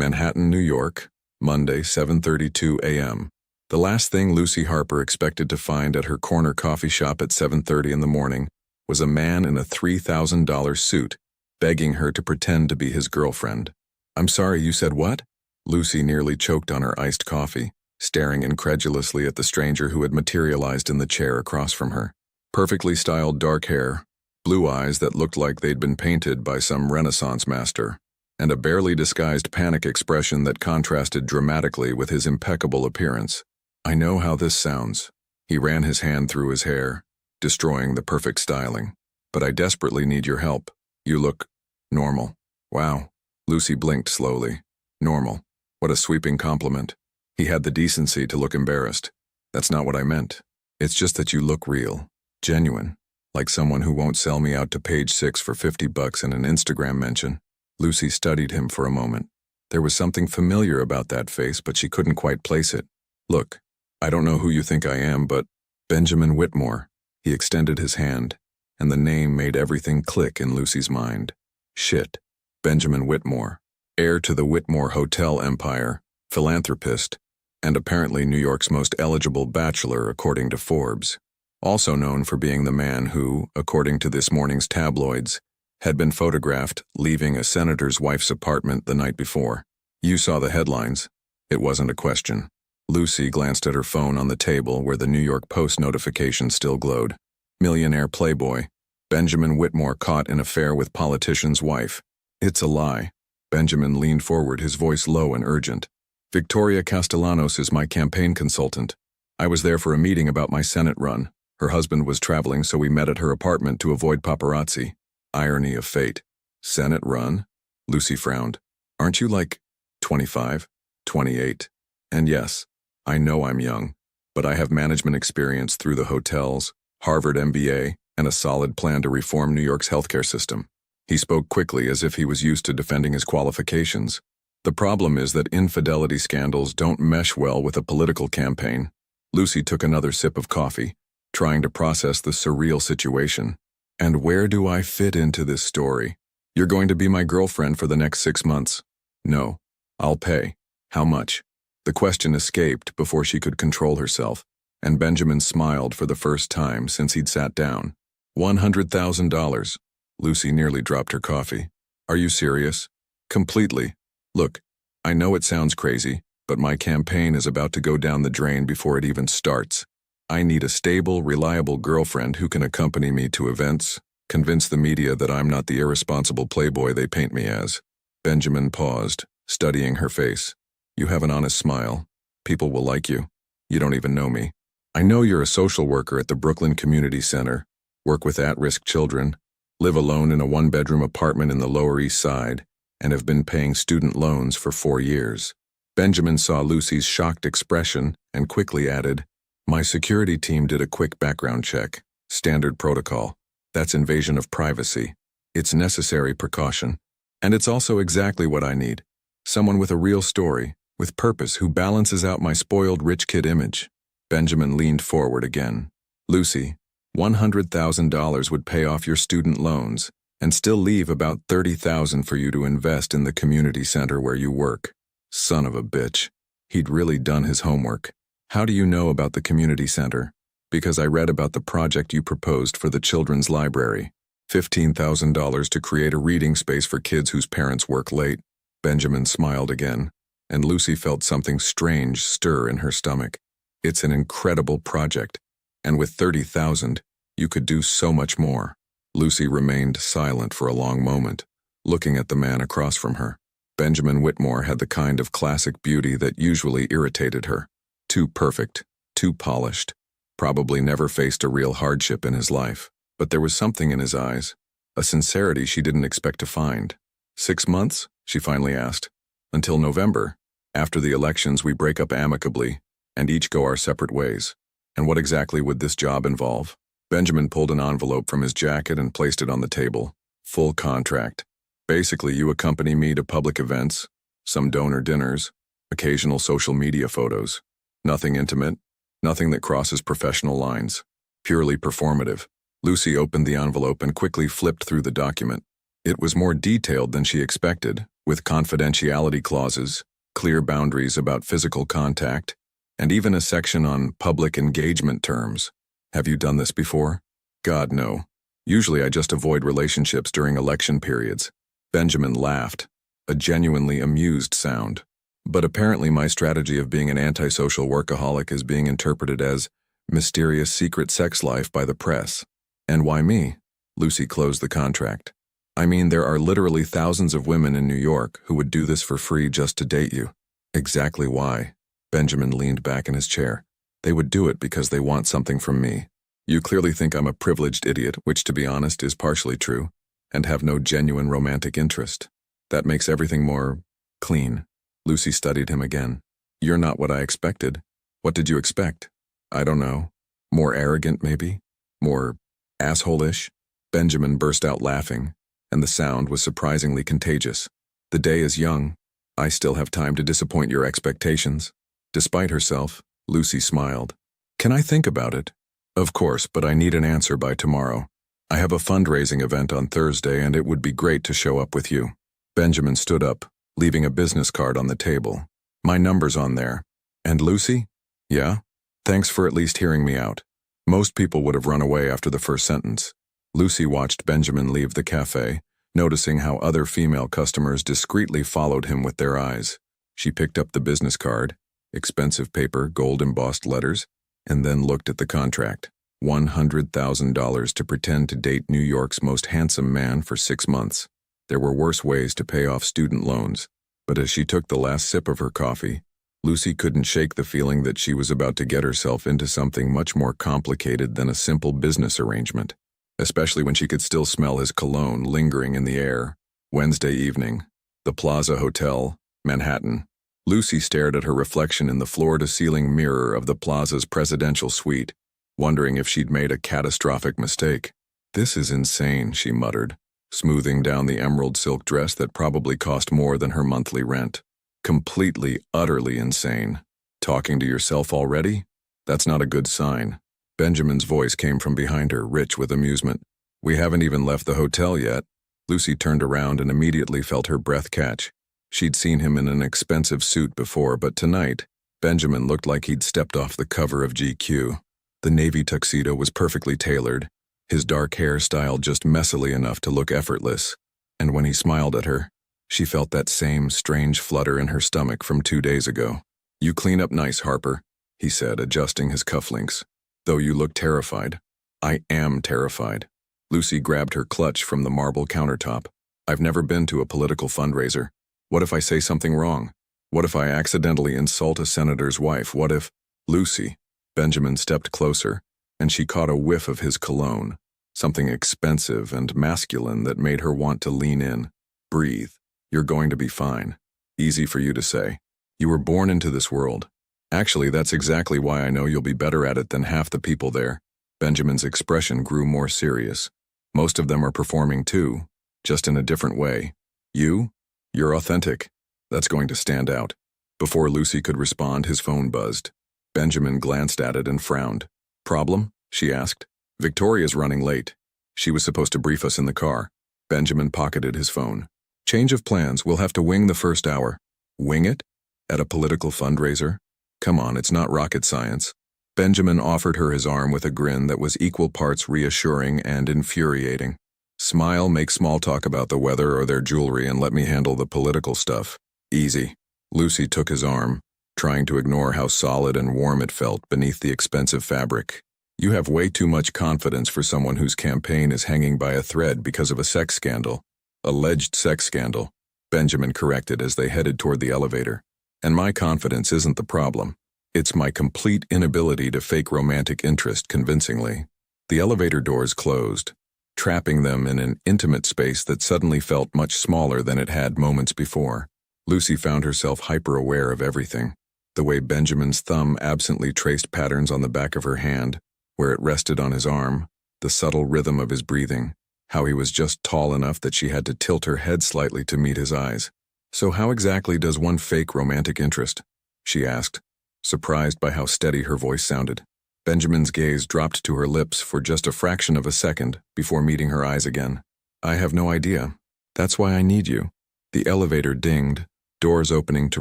Manhattan, New York, Monday, 7:32 a.m. The last thing Lucy Harper expected to find at her corner coffee shop at 7:30 in the morning was a man in a $3,000 suit begging her to pretend to be his girlfriend. "I'm sorry, you said what?" Lucy nearly choked on her iced coffee, staring incredulously at the stranger who had materialized in the chair across from her. Perfectly styled dark hair, blue eyes that looked like they'd been painted by some Renaissance master, and a barely disguised panic expression that contrasted dramatically with his impeccable appearance. "I know how this sounds." He ran his hand through his hair, destroying the perfect styling. "But I desperately need your help. You look normal." "Wow." Lucy blinked slowly. "Normal. What a sweeping compliment." He had the decency to look embarrassed. "That's not what I meant. It's just that you look real, genuine, like someone who won't sell me out to page 6 for $50 and an Instagram mention." Lucy studied him for a moment. There was something familiar about that face, but she couldn't quite place it. "Look, I don't know who you think I am, but Benjamin Whitmore." He extended his hand, and the name made everything click in Lucy's mind. Shit. Benjamin Whitmore, heir to the Whitmore Hotel empire, philanthropist, and apparently New York's most eligible bachelor according to Forbes. Also known for being the man who, according to this morning's tabloids, had been photographed leaving a senator's wife's apartment the night before. You saw the headlines. It wasn't a question. Lucy glanced at her phone on the table where the New York Post notification still glowed. Millionaire playboy, Benjamin Whitmore caught in affair with politician's wife. "It's a lie." Benjamin leaned forward, his voice low and urgent. "Victoria Castellanos is my campaign consultant. I was there for a meeting about my Senate run. Her husband was traveling, so we met at her apartment to avoid paparazzi." Irony of fate. "Senate run?" Lucy frowned. "Aren't you like 25, 28? And yes, I know I'm young, but I have management experience through the hotels, Harvard MBA, and a solid plan to reform New York's healthcare system." He spoke quickly as if he was used to defending his qualifications. "The problem is that infidelity scandals don't mesh well with a political campaign." Lucy took another sip of coffee, trying to process the surreal situation. "And where do I fit into this story? You're going to be my girlfriend for the next 6 months." "No. I'll pay." "How much?" The question escaped before she could control herself, and Benjamin smiled for the first time since he'd sat down. $100,000. Lucy nearly dropped her coffee. "Are you serious?" "Completely. Look, I know it sounds crazy, but my campaign is about to go down the drain before it even starts. I need a stable, reliable girlfriend who can accompany me to events, convince the media that I'm not the irresponsible playboy they paint me as." Benjamin paused, studying her face. "You have an honest smile. People will like you. You don't even know me. I know you're a social worker at the Brooklyn Community Center, work with at-risk children, live alone in a one-bedroom apartment in the Lower East Side, and have been paying student loans for 4 years. Benjamin saw Lucy's shocked expression and quickly added, "My security team did a quick background check. Standard protocol. That's invasion of privacy. It's necessary precaution. And it's also exactly what I need. Someone with a real story, with purpose, who balances out my spoiled rich kid image." Benjamin leaned forward again. "Lucy, $100,000 would pay off your student loans and still leave about $30,000 for you to invest in the community center where you work." Son of a bitch. He'd really done his homework. "How do you know about the community center?" "Because I read about the project you proposed for the children's library. $15,000 to create a reading space for kids whose parents work late." Benjamin smiled again, and Lucy felt something strange stir in her stomach. It's an incredible project, and with $30,000, you could do so much more. Lucy remained silent for a long moment, looking at the man across from her. Benjamin Whitmore had the kind of classic beauty that usually irritated her. Too perfect, too polished, probably never faced a real hardship in his life. But there was something in his eyes, a sincerity she didn't expect to find. 6 months? She finally asked. "Until November. After the elections, we break up amicably and each go our separate ways." "And what exactly would this job involve?" Benjamin pulled an envelope from his jacket and placed it on the table. "Full contract. Basically, you accompany me to public events, some donor dinners, occasional social media photos. Nothing intimate, nothing that crosses professional lines. Purely performative." Lucy opened the envelope and quickly flipped through the document. It was more detailed than she expected, with confidentiality clauses, clear boundaries about physical contact, and even a section on public engagement terms. Have you done this before? God, no. Usually I just avoid relationships during election periods. Benjamin laughed, a genuinely amused sound. But apparently my strategy of being an antisocial workaholic is being interpreted as mysterious secret sex life by the press. And why me? Lucy closed the contract. I mean, there are literally thousands of women in New York who would do this for free just to date you. Exactly why. Benjamin leaned back in his chair. They would do it because they want something from me. You clearly think I'm a privileged idiot, which to be honest is partially true, and have no genuine romantic interest. That makes everything more clean. Lucy studied him again. You're not what I expected. What did you expect? I don't know. More arrogant, maybe? More asshole-ish? Benjamin burst out laughing, and the sound was surprisingly contagious. The day is young. I still have time to disappoint your expectations. Despite herself, Lucy smiled. Can I think about it? Of course, but I need an answer by tomorrow. I have a fundraising event on Thursday, and it would be great to show up with you. Benjamin stood up, leaving a business card on the table. My number's on there. And Lucy? Yeah? Thanks for at least hearing me out. Most people would have run away after the first sentence. Lucy watched Benjamin leave the cafe, noticing how other female customers discreetly followed him with their eyes. She picked up the business card, expensive paper, gold-embossed letters, and then looked at the contract. $100,000 to pretend to date New York's most handsome man for 6 months. There were worse ways to pay off student loans, but as she took the last sip of her coffee, Lucy couldn't shake the feeling that she was about to get herself into something much more complicated than a simple business arrangement, especially when she could still smell his cologne lingering in the air. Wednesday evening, the Plaza Hotel, Manhattan. Lucy stared at her reflection in the floor-to-ceiling mirror of the Plaza's presidential suite, wondering if she'd made a catastrophic mistake. This is insane, she muttered, smoothing down the emerald silk dress that probably cost more than her monthly rent. Completely, utterly insane. Talking to yourself already? That's not a good sign. Benjamin's voice came from behind her, rich with amusement. We haven't even left the hotel yet. Lucy turned around and immediately felt her breath catch. She'd seen him in an expensive suit before, but tonight, Benjamin looked like he'd stepped off the cover of GQ. The navy tuxedo was perfectly tailored, his dark hair styled just messily enough to look effortless, and when he smiled at her, she felt that same strange flutter in her stomach from 2 days ago. You clean up nice, Harper, he said, adjusting his cufflinks. Though you look terrified. I am terrified. Lucy grabbed her clutch from the marble countertop. I've never been to a political fundraiser. What if I say something wrong? What if I accidentally insult a senator's wife? What if... Lucy. Benjamin stepped closer, and she caught a whiff of his cologne, something expensive and masculine that made her want to lean in. Breathe. You're going to be fine. Easy for you to say. You were born into this world. Actually, that's exactly why I know you'll be better at it than half the people there. Benjamin's expression grew more serious. Most of them are performing too, just in a different way. You're authentic. That's going to stand out. Before Lucy could respond, his phone buzzed. Benjamin glanced at it and frowned. Problem? She asked. Victoria's running late. She was supposed to brief us in the car. Benjamin pocketed his phone. Change of plans. We'll have to wing the first hour. Wing it? At a political fundraiser? Come on, it's not rocket science. Benjamin offered her his arm with a grin that was equal parts reassuring and infuriating. Smile, make small talk about the weather or their jewelry, and let me handle the political stuff. Easy. Lucy took his arm, trying to ignore how solid and warm it felt beneath the expensive fabric. You have way too much confidence for someone whose campaign is hanging by a thread because of a sex scandal. Alleged sex scandal, Benjamin corrected as they headed toward the elevator. And my confidence isn't the problem. It's my complete inability to fake romantic interest convincingly. The elevator doors closed, trapping them in an intimate space that suddenly felt much smaller than it had moments before. Lucy found herself hyper-aware of everything. The way Benjamin's thumb absently traced patterns on the back of her hand, where it rested on his arm, the subtle rhythm of his breathing, how he was just tall enough that she had to tilt her head slightly to meet his eyes. So how exactly does one fake romantic interest? She asked, surprised by how steady her voice sounded. Benjamin's gaze dropped to her lips for just a fraction of a second before meeting her eyes again. I have no idea. That's why I need you. The elevator dinged, doors opening to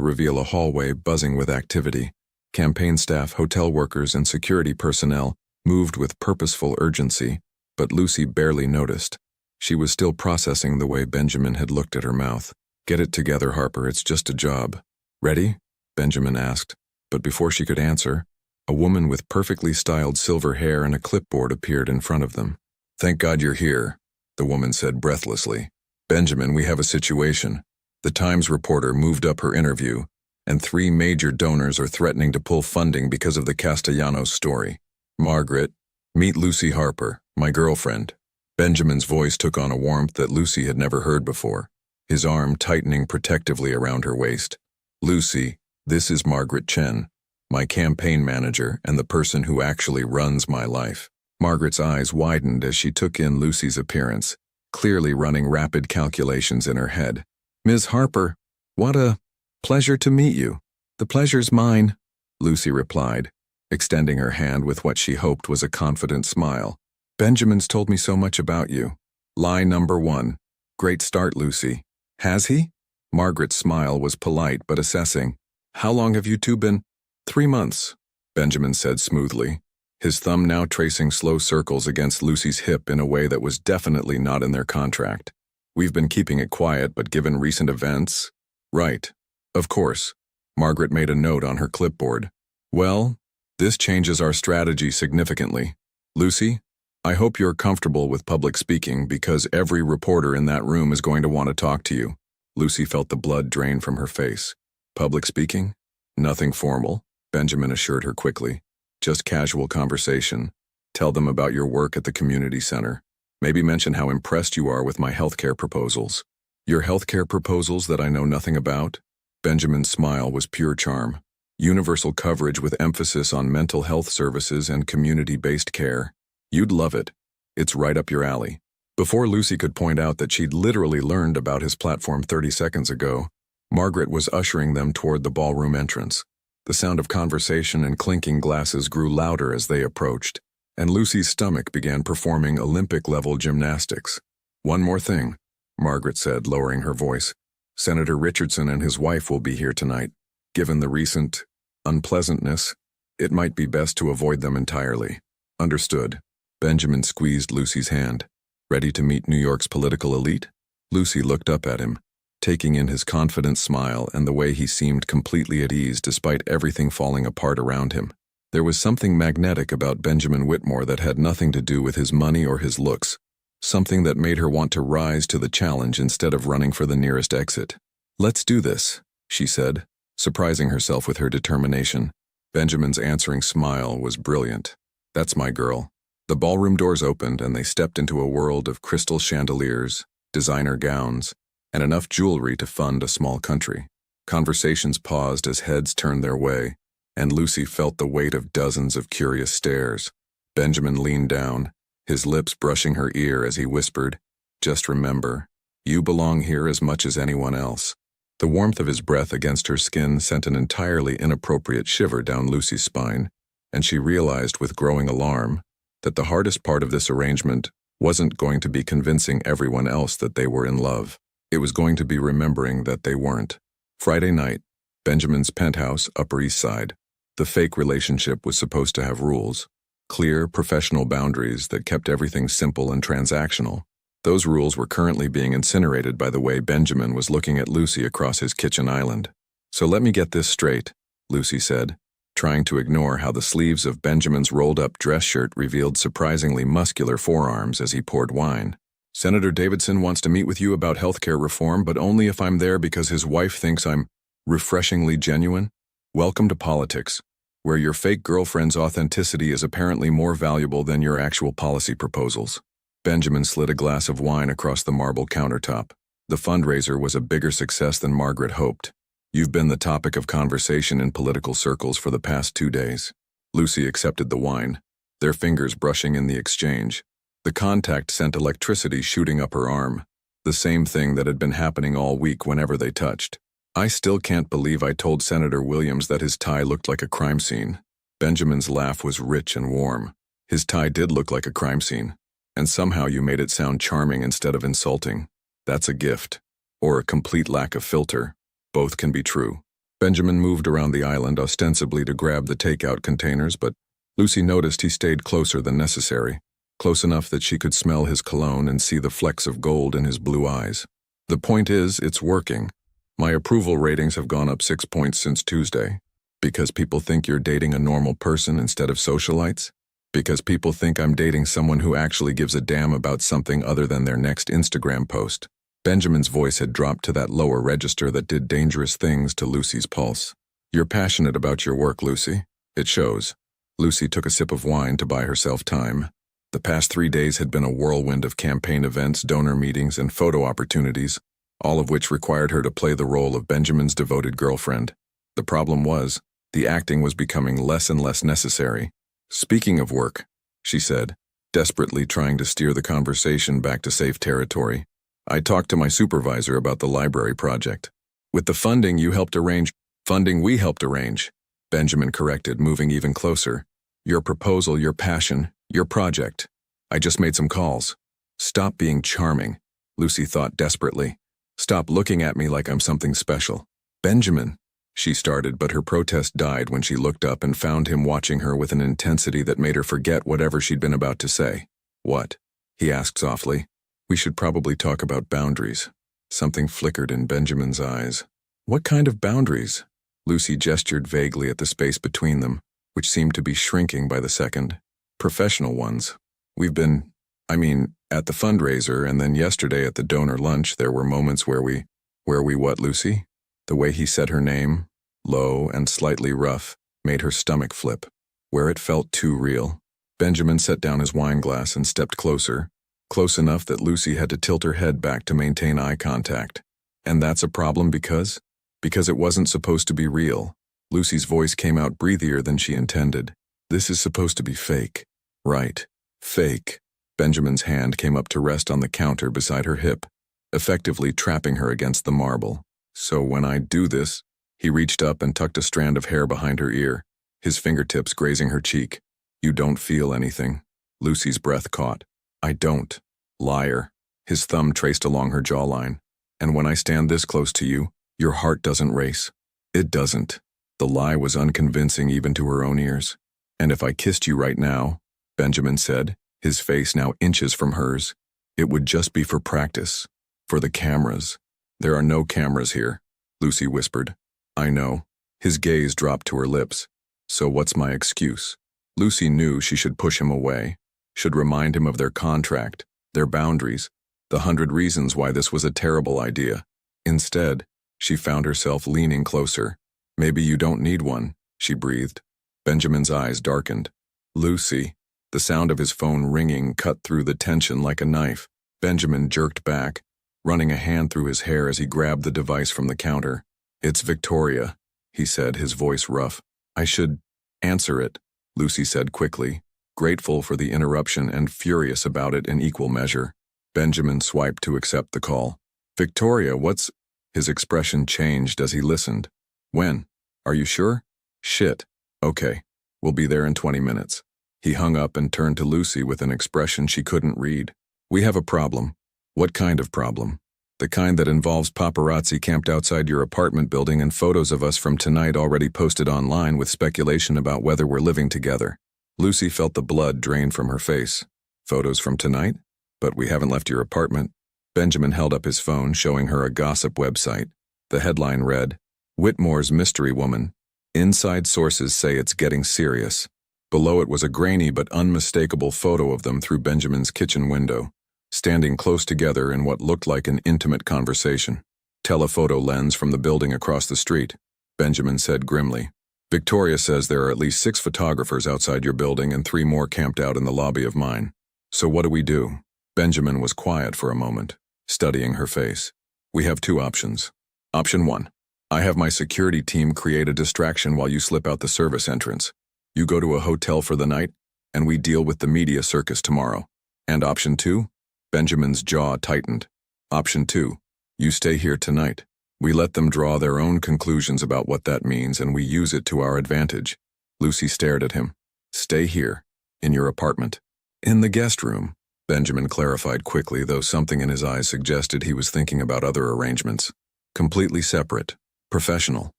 reveal a hallway buzzing with activity. Campaign staff, hotel workers, and security personnel moved with purposeful urgency, but Lucy barely noticed. She was still processing the way Benjamin had looked at her mouth. "Get it together, Harper, it's just a job." "Ready?" Benjamin asked, but before she could answer, a woman with perfectly styled silver hair and a clipboard appeared in front of them. "Thank God you're here," the woman said breathlessly. "Benjamin, we have a situation. The Times reporter moved up her interview, and 3 major donors are threatening to pull funding because of the Castellanos story. Margaret, meet Lucy Harper, my girlfriend." Benjamin's voice took on a warmth that Lucy had never heard before, his arm tightening protectively around her waist. "Lucy, this is Margaret Chen, my campaign manager and the person who actually runs my life." Margaret's eyes widened as she took in Lucy's appearance, clearly running rapid calculations in her head. "Ms. Harper, what a pleasure to meet you." "The pleasure's mine," Lucy replied, extending her hand with what she hoped was a confident smile. "Benjamin's told me so much about you." Lie number 1. "Great start, Lucy." "Has he?" Margaret's smile was polite but assessing. "How long have you two been?" 3 months, Benjamin said smoothly, his thumb now tracing slow circles against Lucy's hip in a way that was definitely not in their contract. "We've been keeping it quiet, but given recent events..." "Right. Of course." Margaret made a note on her clipboard. "Well, this changes our strategy significantly. Lucy, I hope you're comfortable with public speaking because every reporter in that room is going to want to talk to you." Lucy felt the blood drain from her face. "Public speaking? Nothing formal," Benjamin assured her quickly. "Just casual conversation. Tell them about your work at the community center. Maybe mention how impressed you are with my healthcare proposals." "Your healthcare proposals that I know nothing about?" Benjamin's smile was pure charm. "Universal coverage with emphasis on mental health services and community-based care. You'd love it. It's right up your alley." Before Lucy could point out that she'd literally learned about his platform 30 seconds ago, Margaret was ushering them toward the ballroom entrance. The sound of conversation and clinking glasses grew louder as they approached, and Lucy's stomach began performing Olympic-level gymnastics. "One more thing," Margaret said, lowering her voice. "Senator Richardson and his wife will be here tonight. Given the recent unpleasantness, it might be best to avoid them entirely." "Understood." Benjamin squeezed Lucy's hand. "Ready to meet New York's political elite?" Lucy looked up at him, taking in his confident smile and the way he seemed completely at ease despite everything falling apart around him. There was something magnetic about Benjamin Whitmore that had nothing to do with his money or his looks, something that made her want to rise to the challenge instead of running for the nearest exit. "Let's do this," she said, surprising herself with her determination. Benjamin's answering smile was brilliant. "That's my girl." The ballroom doors opened and they stepped into a world of crystal chandeliers, designer gowns, and enough jewelry to fund a small country. Conversations paused as heads turned their way, and Lucy felt the weight of dozens of curious stares. Benjamin leaned down, his lips brushing her ear as he whispered, "Just remember, you belong here as much as anyone else." The warmth of his breath against her skin sent an entirely inappropriate shiver down Lucy's spine, and she realized with growing alarm that the hardest part of this arrangement wasn't going to be convincing everyone else that they were in love. It was going to be remembering that they weren't. Friday night, Benjamin's penthouse, Upper East Side. The fake relationship was supposed to have rules, clear professional boundaries that kept everything simple and transactional. Those rules were currently being incinerated by the way Benjamin was looking at Lucy across his kitchen island. "So let me get this straight," Lucy said, trying to ignore how the sleeves of Benjamin's rolled-up dress shirt revealed surprisingly muscular forearms as he poured wine. "Senator Davidson wants to meet with you about healthcare reform, but only if I'm there because his wife thinks I'm refreshingly genuine. Welcome to politics, where your fake girlfriend's authenticity is apparently more valuable than your actual policy proposals." Benjamin slid a glass of wine across the marble countertop. The fundraiser was a bigger success than Margaret hoped. "You've been the topic of conversation in political circles for the past 2 days." Lucy accepted the wine, their fingers brushing in the exchange. The contact sent electricity shooting up her arm, the same thing that had been happening all week whenever they touched. "I still can't believe I told Senator Williams that his tie looked like a crime scene." Benjamin's laugh was rich and warm. "His tie did look like a crime scene, and somehow you made it sound charming instead of insulting. That's a gift." or a complete lack of filter. Both can be true. Benjamin moved around the island ostensibly to grab the takeout containers, but Lucy noticed he stayed closer than necessary, close enough that she could smell his cologne and see the flecks of gold in his blue eyes. The point is, it's working. My approval ratings have gone up 6 points since Tuesday. Because people think you're dating a normal person instead of socialites? Because people think I'm dating someone who actually gives a damn about something other than their next Instagram post. Benjamin's voice had dropped to that lower register that did dangerous things to Lucy's pulse. You're passionate about your work, Lucy. It shows. Lucy took a sip of wine to buy herself time. The past 3 days had been a whirlwind of campaign events, donor meetings, and photo opportunities, all of which required her to play the role of Benjamin's devoted girlfriend. The problem was, the acting was becoming less and less necessary. Speaking of work, she said, desperately trying to steer the conversation back to safe territory, I talked to my supervisor about the library project. With the funding we helped arrange, Benjamin corrected, moving even closer. Your proposal, your passion, your project. I just made some calls. Stop being charming, Lucy thought desperately. Stop looking at me like I'm something special. Benjamin, she started, but her protest died when she looked up and found him watching her with an intensity that made her forget whatever she'd been about to say. What? He asked softly. We should probably talk about boundaries. Something flickered in Benjamin's eyes. What kind of boundaries? Lucy gestured vaguely at the space between them, which seemed to be shrinking by the second. Professional ones. We've been, at the fundraiser, and then yesterday at the donor lunch there were moments where we what, Lucy? The way he said her name, low and slightly rough, made her stomach flip. Where it felt too real. Benjamin set down his wine glass and stepped closer, close enough that Lucy had to tilt her head back to maintain eye contact. And that's a problem because it wasn't supposed to be real. Lucy's voice came out breathier than she intended. This is supposed to be fake. Right. Fake. Benjamin's hand came up to rest on the counter beside her hip, effectively trapping her against the marble. So when I do this, he reached up and tucked a strand of hair behind her ear, his fingertips grazing her cheek. You don't feel anything. Lucy's breath caught. I don't. Liar. His thumb traced along her jawline. And when I stand this close to you, your heart doesn't race. It doesn't. The lie was unconvincing even to her own ears. And if I kissed you right now, Benjamin said, his face now inches from hers, it would just be for practice. For the cameras. There are no cameras here, Lucy whispered. I know. His gaze dropped to her lips. So what's my excuse? Lucy knew she should push him away, should remind him of their contract, their boundaries, the 100 reasons why this was a terrible idea. Instead, she found herself leaning closer. Maybe you don't need one, she breathed. Benjamin's eyes darkened. Lucy. The sound of his phone ringing cut through the tension like a knife. Benjamin jerked back, running a hand through his hair as he grabbed the device from the counter. It's Victoria, he said, his voice rough. I should answer it, Lucy said quickly, grateful for the interruption and furious about it in equal measure. Benjamin swiped to accept the call. Victoria, what's... His expression changed as he listened. When? Are you sure? Shit. Okay. We'll be there in 20 minutes. He hung up and turned to Lucy with an expression she couldn't read. We have a problem. What kind of problem? The kind that involves paparazzi camped outside your apartment building and photos of us from tonight already posted online with speculation about whether we're living together. Lucy felt the blood drain from her face. Photos from tonight? But we haven't left your apartment. Benjamin held up his phone, showing her a gossip website. The headline read, Whitmore's Mystery Woman. Inside sources say it's getting serious. Below it was a grainy but unmistakable photo of them through Benjamin's kitchen window, standing close together in what looked like an intimate conversation. Telephoto lens from the building across the street, Benjamin said grimly. Victoria says there are at least 6 photographers outside your building and 3 more camped out in the lobby of mine. So what do we do? Benjamin was quiet for a moment, studying her face. We have 2 options. Option 1. I have my security team create a distraction while you slip out the service entrance. You go to a hotel for the night, and we deal with the media circus tomorrow. And option 2? Benjamin's jaw tightened. Option 2. You stay here tonight. We let them draw their own conclusions about what that means, and we use it to our advantage. Lucy stared at him. Stay here. In your apartment. In the guest room. Benjamin clarified quickly, though something in his eyes suggested he was thinking about other arrangements. Completely separate. Professional.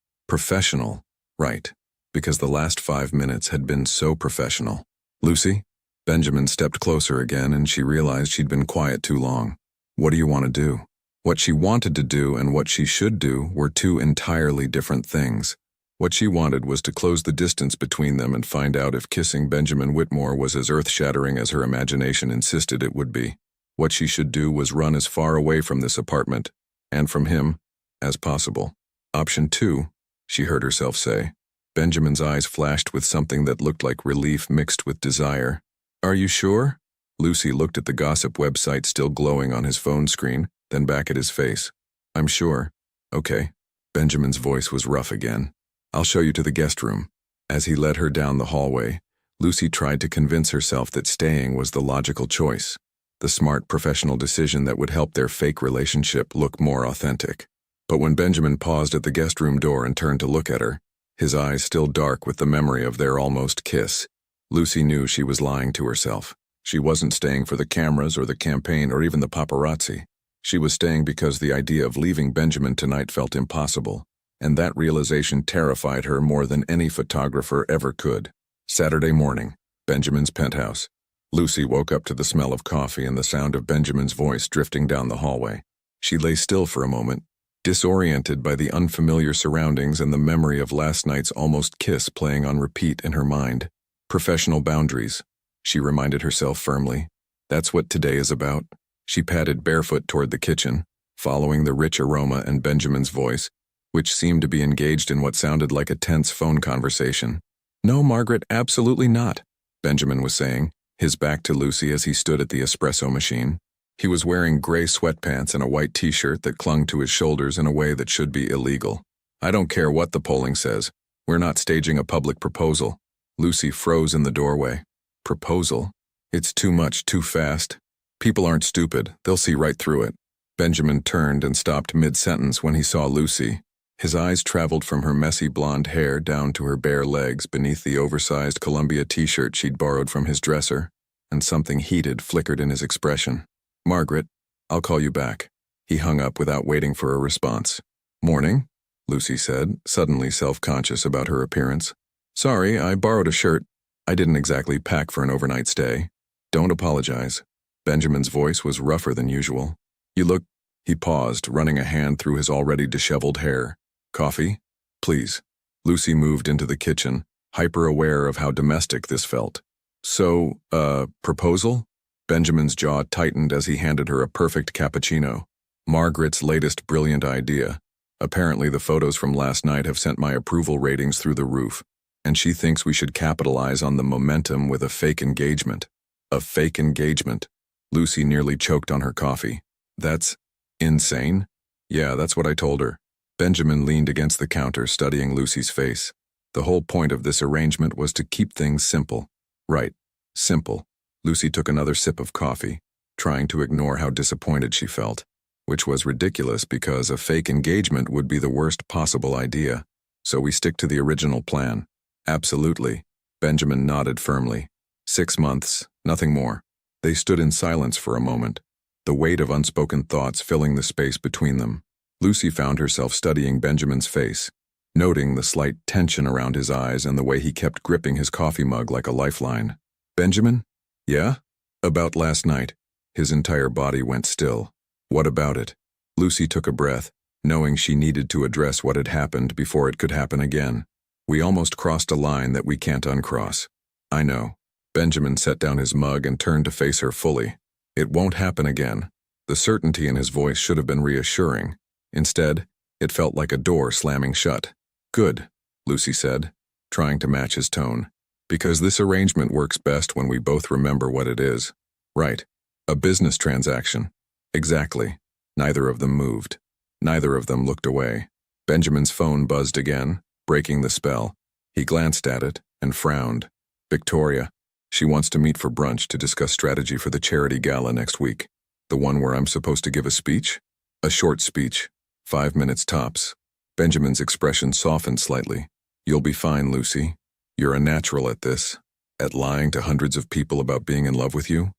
Professional. Right. Because the last 5 minutes had been so professional. Lucy? Benjamin stepped closer again, and she realized she'd been quiet too long. What do you want to do? What she wanted to do and what she should do were two entirely different things. What she wanted was to close the distance between them and find out if kissing Benjamin Whitmore was as earth-shattering as her imagination insisted it would be. What she should do was run as far away from this apartment, and from him, as possible. Option 2, she heard herself say. Benjamin's eyes flashed with something that looked like relief mixed with desire. Are you sure? Lucy looked at the gossip website still glowing on his phone screen, then back at his face. I'm sure. Okay. Benjamin's voice was rough again. I'll show you to the guest room. As he led her down the hallway, Lucy tried to convince herself that staying was the logical choice, the smart professional decision that would help their fake relationship look more authentic. But when Benjamin paused at the guest room door and turned to look at her, his eyes still dark with the memory of their almost kiss, Lucy knew she was lying to herself. She wasn't staying for the cameras or the campaign or even the paparazzi. She was staying because the idea of leaving Benjamin tonight felt impossible, and that realization terrified her more than any photographer ever could. Saturday morning, Benjamin's penthouse. Lucy woke up to the smell of coffee and the sound of Benjamin's voice drifting down the hallway. She lay still for a moment, disoriented by the unfamiliar surroundings and the memory of last night's almost kiss playing on repeat in her mind. Professional boundaries, she reminded herself firmly. That's what today is about. She padded barefoot toward the kitchen, following the rich aroma and Benjamin's voice, which seemed to be engaged in what sounded like a tense phone conversation. No, Margaret, absolutely not, Benjamin was saying, his back to Lucy as he stood at the espresso machine. He was wearing gray sweatpants and a white t-shirt that clung to his shoulders in a way that should be illegal. I don't care what the polling says. We're not staging a public proposal. Lucy froze in the doorway. Proposal? It's too much, too fast. People aren't stupid. They'll see right through it. Benjamin turned and stopped mid-sentence when he saw Lucy. His eyes traveled from her messy blonde hair down to her bare legs beneath the oversized Columbia t-shirt she'd borrowed from his dresser, and something heated flickered in his expression. Margaret, I'll call you back. He hung up without waiting for a response. Morning, Lucy said, suddenly self-conscious about her appearance. Sorry, I borrowed a shirt. I didn't exactly pack for an overnight stay. Don't apologize. Benjamin's voice was rougher than usual. You look... He paused, running a hand through his already disheveled hair. Coffee? Please. Lucy moved into the kitchen, hyper-aware of how domestic this felt. So, proposal? Benjamin's jaw tightened as he handed her a perfect cappuccino. Margaret's latest brilliant idea. Apparently the photos from last night have sent my approval ratings through the roof, and she thinks we should capitalize on the momentum with a fake engagement. A fake engagement. Lucy nearly choked on her coffee. That's insane? Yeah, that's what I told her. Benjamin leaned against the counter, studying Lucy's face. The whole point of this arrangement was to keep things simple. Right. Simple. Lucy took another sip of coffee, trying to ignore how disappointed she felt, which was ridiculous because a fake engagement would be the worst possible idea. So we stick to the original plan. Absolutely. Benjamin nodded firmly. 6 months, nothing more. They stood in silence for a moment, the weight of unspoken thoughts filling the space between them. Lucy found herself studying Benjamin's face, noting the slight tension around his eyes and the way he kept gripping his coffee mug like a lifeline. Benjamin? Yeah? About last night. His entire body went still. What about it? Lucy took a breath, knowing she needed to address what had happened before it could happen again. We almost crossed a line that we can't uncross. I know. Benjamin set down his mug and turned to face her fully. It won't happen again. The certainty in his voice should have been reassuring. Instead, it felt like a door slamming shut. Good, Lucy said, trying to match his tone. Because this arrangement works best when we both remember what it is. Right. A business transaction. Exactly. Neither of them moved. Neither of them looked away. Benjamin's phone buzzed again, breaking the spell. He glanced at it and frowned. Victoria. She wants to meet for brunch to discuss strategy for the charity gala next week. The one where I'm supposed to give a speech? A short speech. 5 minutes tops. Benjamin's expression softened slightly. You'll be fine, Lucy. You're a natural at this. At lying to hundreds of people about being in love with you.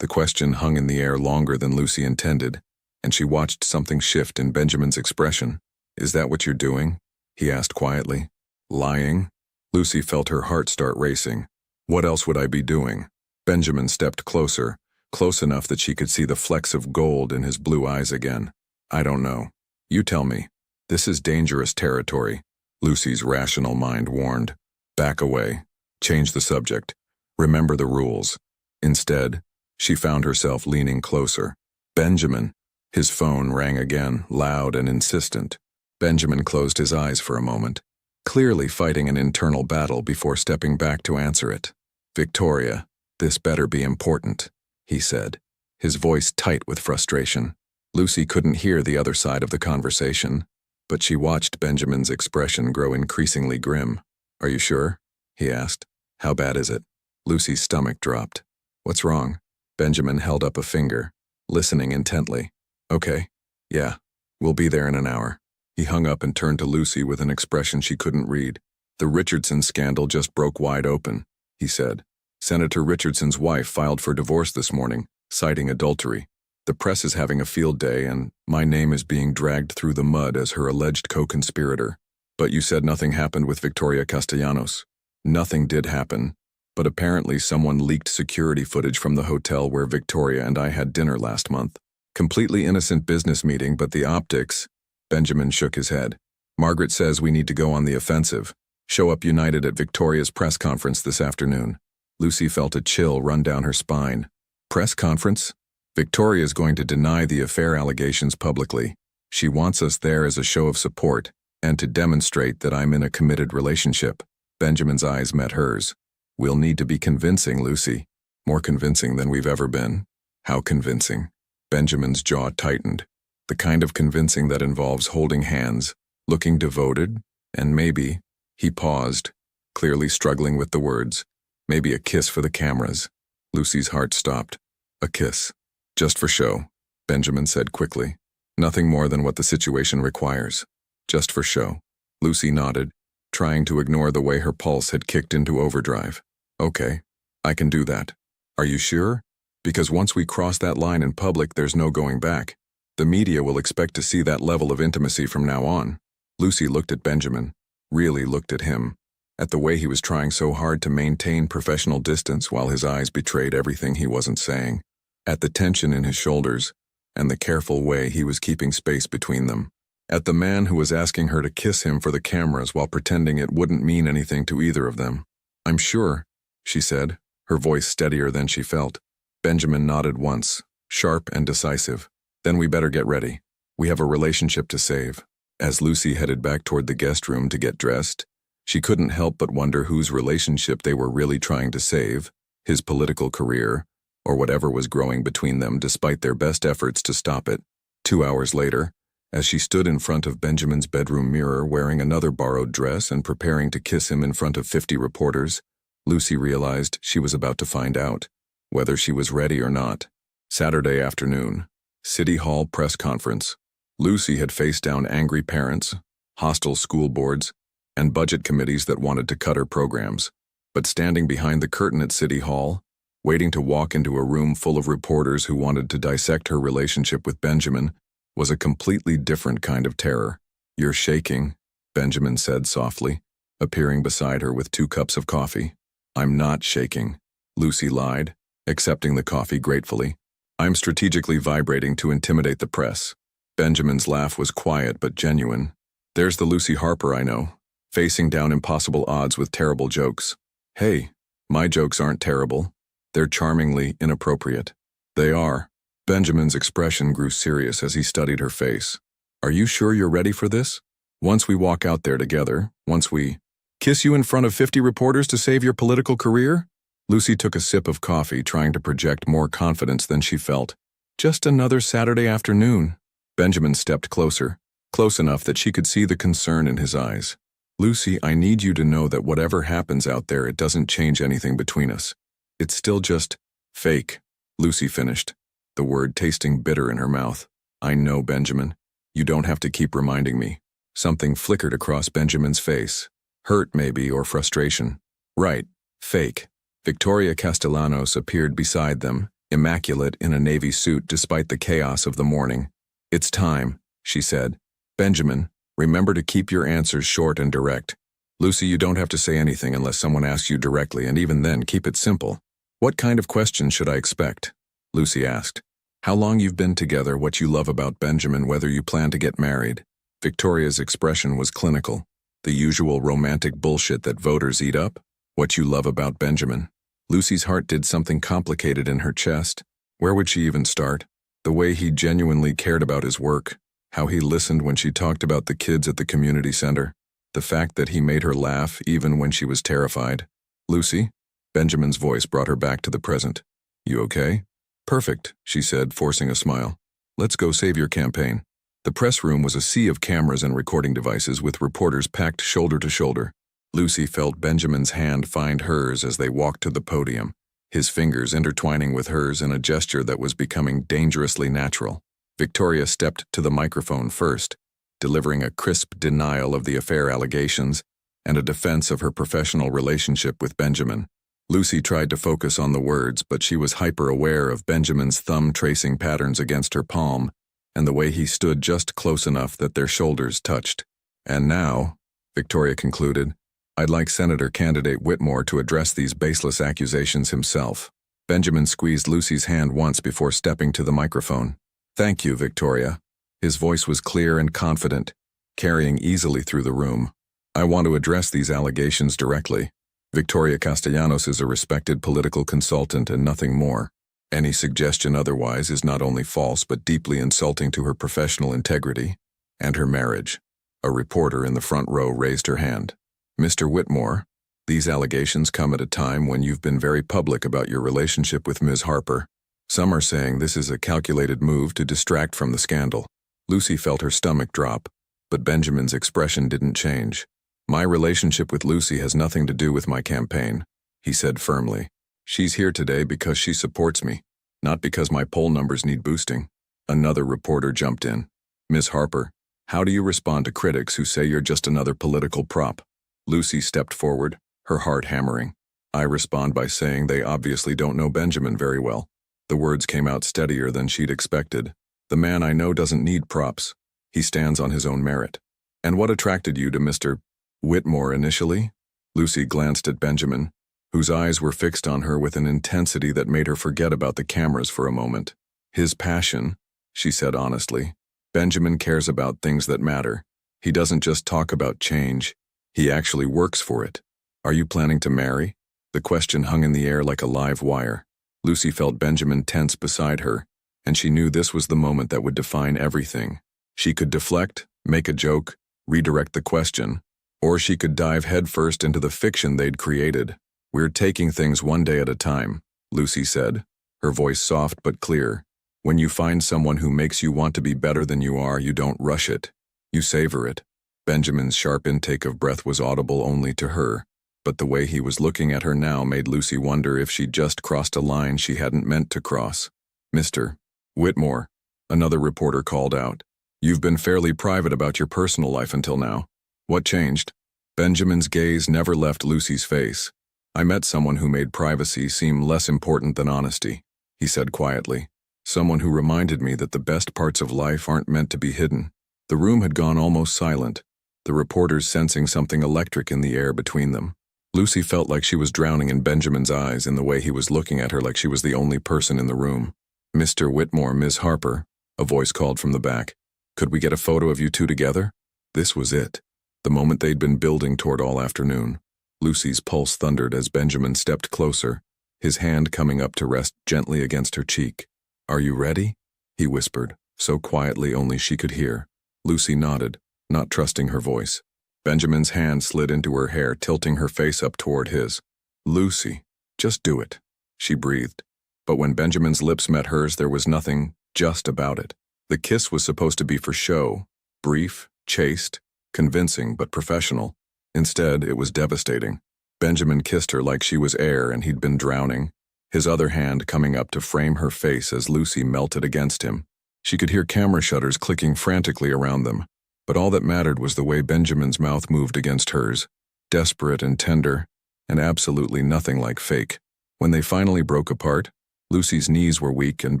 The question hung in the air longer than Lucy intended, and she watched something shift in Benjamin's expression. "Is that what you're doing?" he asked quietly. "Lying?" Lucy felt her heart start racing. "What else would I be doing?" Benjamin stepped closer, close enough that she could see the flecks of gold in his blue eyes again. "I don't know. You tell me." "This is dangerous territory," Lucy's rational mind warned. "Back away. Change the subject. Remember the rules." Instead, she found herself leaning closer. "Benjamin." His phone rang again, loud and insistent. Benjamin closed his eyes for a moment, clearly fighting an internal battle before stepping back to answer it. "Victoria, this better be important," he said, his voice tight with frustration. Lucy couldn't hear the other side of the conversation, but she watched Benjamin's expression grow increasingly grim. "Are you sure?" he asked. "How bad is it?" Lucy's stomach dropped. "What's wrong?" Benjamin held up a finger, listening intently. "Okay. Yeah. We'll be there in an hour." He hung up and turned to Lucy with an expression she couldn't read. "The Richardson scandal just broke wide open," he said. "Senator Richardson's wife filed for divorce this morning, citing adultery. The press is having a field day, and my name is being dragged through the mud as her alleged co-conspirator. But you said nothing happened with Victoria Castellanos." "Nothing did happen, but apparently someone leaked security footage from the hotel where Victoria and I had dinner last month. Completely innocent business meeting, but the optics..." Benjamin shook his head. "Margaret says we need to go on the offensive. Show up united at Victoria's press conference this afternoon." Lucy felt a chill run down her spine. "Press conference? Victoria's going to deny the affair allegations publicly. She wants us there as a show of support, and to demonstrate that I'm in a committed relationship." Benjamin's eyes met hers. "We'll need to be convincing, Lucy. More convincing than we've ever been." "How convincing?" Benjamin's jaw tightened. "The kind of convincing that involves holding hands, looking devoted, and maybe..." He paused, clearly struggling with the words. "Maybe a kiss for the cameras." Lucy's heart stopped. "A kiss. Just for show," Benjamin said quickly. "Nothing more than what the situation requires. Just for show." Lucy nodded, trying to ignore the way her pulse had kicked into overdrive. "Okay, I can do that." "Are you sure? Because once we cross that line in public, there's no going back. The media will expect to see that level of intimacy from now on." Lucy looked at Benjamin, really looked at him, at the way he was trying so hard to maintain professional distance while his eyes betrayed everything he wasn't saying, at the tension in his shoulders, and the careful way he was keeping space between them, at the man who was asking her to kiss him for the cameras while pretending it wouldn't mean anything to either of them. "I'm sure," she said, her voice steadier than she felt. Benjamin nodded once, sharp and decisive. "Then we better get ready. We have a relationship to save." As Lucy headed back toward the guest room to get dressed, she couldn't help but wonder whose relationship they were really trying to save, his political career, or whatever was growing between them despite their best efforts to stop it. 2 hours later, as she stood in front of Benjamin's bedroom mirror wearing another borrowed dress and preparing to kiss him in front of 50 reporters, Lucy realized she was about to find out whether she was ready or not. Saturday afternoon, City Hall press conference. Lucy had faced down angry parents, hostile school boards, and budget committees that wanted to cut her programs. But standing behind the curtain at City Hall, waiting to walk into a room full of reporters who wanted to dissect her relationship with Benjamin, was a completely different kind of terror. "You're shaking," Benjamin said softly, appearing beside her with 2 cups of coffee. "I'm not shaking," Lucy lied, accepting the coffee gratefully. "I'm strategically vibrating to intimidate the press." Benjamin's laugh was quiet but genuine. "There's the Lucy Harper I know, facing down impossible odds with terrible jokes. Hey, my jokes aren't terrible. They're charmingly inappropriate." "They are." Benjamin's expression grew serious as he studied her face. "Are you sure you're ready for this? Once we walk out there together, once we..." "Kiss you in front of 50 reporters to save your political career?" Lucy took a sip of coffee, trying to project more confidence than she felt. "Just another Saturday afternoon." Benjamin stepped closer, close enough that she could see the concern in his eyes. "Lucy, I need you to know that whatever happens out there, it doesn't change anything between us. It's still just fake," Lucy finished, the word tasting bitter in her mouth. "I know, Benjamin. You don't have to keep reminding me." Something flickered across Benjamin's face. Hurt, maybe, or frustration. "Right, fake." Victoria Castellanos appeared beside them, immaculate in a navy suit despite the chaos of the morning. "It's time," she said. "Benjamin, remember to keep your answers short and direct. Lucy, you don't have to say anything unless someone asks you directly, and even then, keep it simple." "What kind of questions should I expect?" Lucy asked. "How long you've been together, what you love about Benjamin, whether you plan to get married." Victoria's expression was clinical. "The usual romantic bullshit that voters eat up? What you love about Benjamin." Lucy's heart did something complicated in her chest. Where would she even start? The way he genuinely cared about his work, how he listened when she talked about the kids at the community center, the fact that he made her laugh even when she was terrified. "Lucy?" Benjamin's voice brought her back to the present. "You okay?" "Perfect," she said, forcing a smile. "Let's go save your campaign." The press room was a sea of cameras and recording devices with reporters packed shoulder to shoulder. Lucy felt Benjamin's hand find hers as they walked to the podium, his fingers intertwining with hers in a gesture that was becoming dangerously natural. Victoria stepped to the microphone first, delivering a crisp denial of the affair allegations and a defense of her professional relationship with Benjamin. Lucy tried to focus on the words, but she was hyper-aware of Benjamin's thumb-tracing patterns against her palm and the way he stood just close enough that their shoulders touched. "And now," Victoria concluded, "I'd like Senator candidate Whitmore to address these baseless accusations himself." Benjamin squeezed Lucy's hand once before stepping to the microphone. "Thank you, Victoria." His voice was clear and confident, carrying easily through the room. "I want to address these allegations directly. Victoria Castellanos is a respected political consultant and nothing more. Any suggestion otherwise is not only false but deeply insulting to her professional integrity and her marriage." A reporter in the front row raised her hand. "Mr. Whitmore, these allegations come at a time when you've been very public about your relationship with Ms. Harper. Some are saying this is a calculated move to distract from the scandal." Lucy felt her stomach drop, but Benjamin's expression didn't change. "My relationship with Lucy has nothing to do with my campaign," he said firmly. "She's here today because she supports me, not because my poll numbers need boosting." Another reporter jumped in. "Ms. Harper, how do you respond to critics who say you're just another political prop?" Lucy stepped forward, her heart hammering. "I respond by saying they obviously don't know Benjamin very well." The words came out steadier than she'd expected. "The man I know doesn't need props. He stands on his own merit." "And what attracted you to Mr. Whitmore initially?" Lucy glanced at Benjamin, whose eyes were fixed on her with an intensity that made her forget about the cameras for a moment. "His passion," she said honestly. "Benjamin cares about things that matter. He doesn't just talk about change. He actually works for it." "Are you planning to marry?" The question hung in the air like a live wire. Lucy felt Benjamin tense beside her, and she knew this was the moment that would define everything. She could deflect, make a joke, redirect the question, or she could dive headfirst into the fiction they'd created. "We're taking things one day at a time," Lucy said, her voice soft but clear. "When you find someone who makes you want to be better than you are, you don't rush it. You savor it." Benjamin's sharp intake of breath was audible only to her, but the way he was looking at her now made Lucy wonder if she'd just crossed a line she hadn't meant to cross. "Mr. Whitmore," another reporter called out, "you've been fairly private about your personal life until now. What changed?" Benjamin's gaze never left Lucy's face. "I met someone who made privacy seem less important than honesty," he said quietly. "Someone who reminded me that the best parts of life aren't meant to be hidden." The room had gone almost silent, the reporters sensing something electric in the air between them. Lucy felt like she was drowning in Benjamin's eyes in the way he was looking at her like she was the only person in the room. "Mr. Whitmore, Ms. Harper," a voice called from the back. "Could we get a photo of you two together?" This was it, the moment they'd been building toward all afternoon. Lucy's pulse thundered as Benjamin stepped closer, his hand coming up to rest gently against her cheek. "Are you ready?" he whispered, so quietly only she could hear. Lucy nodded, not trusting her voice. Benjamin's hand slid into her hair, tilting her face up toward his. "Lucy, just do it," she breathed. But when Benjamin's lips met hers, there was nothing just about it. The kiss was supposed to be for show, brief, chaste, convincing but professional. Instead, it was devastating. Benjamin kissed her like she was air and he'd been drowning, his other hand coming up to frame her face as Lucy melted against him. She could hear camera shutters clicking frantically around them, but all that mattered was the way Benjamin's mouth moved against hers, desperate and tender, and absolutely nothing like fake. When they finally broke apart, Lucy's knees were weak and